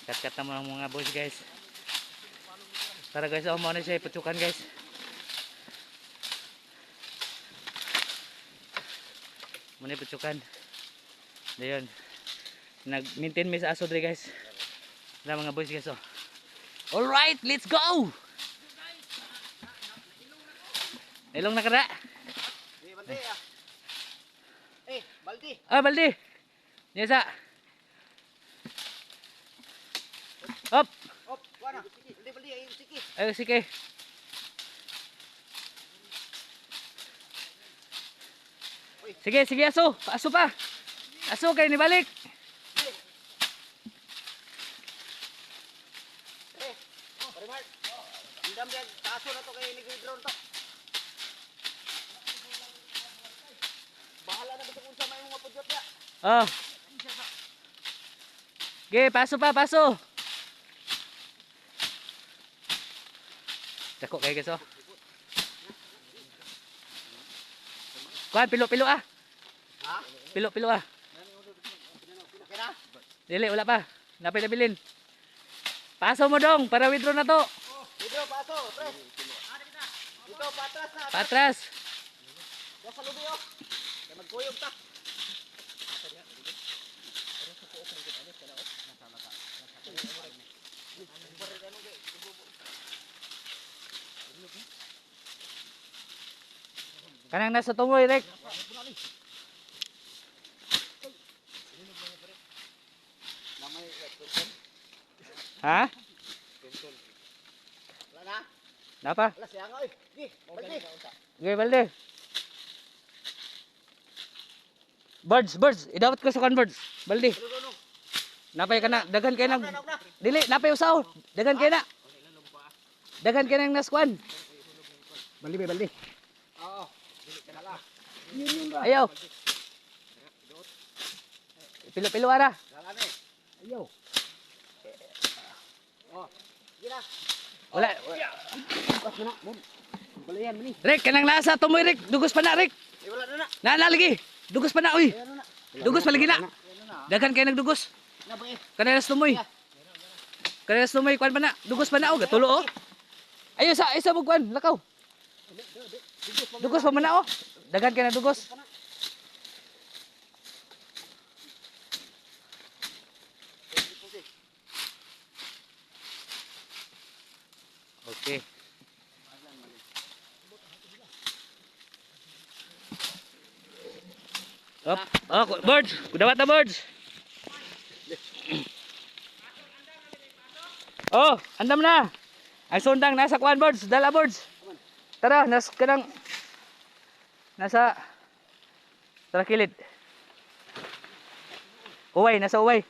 Kat-kat na mo ng mga boys guys. Tara guys, oh, muna siya ipatsukan guys. Muna ipatsukan. Dayon. Nag-maintain mi sa aso dre guys. Tara mga boys guys, oh. Alright, let's go! Ilong na kada. Baldi ah. Baldi. Ah, baldi. Yesa. Hop. Op, wana. Baldi ay siki. Ayo sige. Sige, sige aso. Aso pa. Aso kay ni balik. Parimar. Indam dia taso na to kay ni drone to. Bahala na bitong unsa may mga pudyot ya. Oh. Ge, paso pa, paso. Dako kay guys, oh. Kuan pilo-pilo ah. Ha? Pilo-pilo ah. Okay na? Dili wala pa. Napay na bilin. Paso mo dong para withdraw na to. Dito paso, pre. Dito patras na. Patras. Ya sa lubi oh. Kay magkuyog ta. Kanang nasa tumoy rek. Ha? Wala na. Napa? Wala siya nga oy. Di, baldi. Ge balde. Birds. Idawat ko sa kan birds. Balde. Ano? Napay ka na, daghan kay nang dili, napay usaw. Daghan kay na. Daghan kay nang naskuan. Baldi baldi. Oo. Dili ka na la. Ayaw. Pilo-pilo ara. Wala na. Ayaw. Oh. Gila. Wala. Pas na. Balayan mani. Rek, kanang nasa tumoy rek. Dugos pa na rek. Wala na na. Na lagi. Dugos pa na uy. Ayan na. Dugos pa lagi na. Daghan kay nagdugos. Na ba eh. Kanang tumoy. Kanang tumoy kwan pa na. Dugos pa na oh, gatulo oh. Ayo sa isa mo kwan, lakaw. Dugos pa man na oh. Daghan kay nagdugos. Okay. Up. Oh, birds. Kudawat na birds. Oh, andam na. Ang sundang nasa kuan birds, dala birds. Tara, nasa tara kilid. Uway, nasa uway.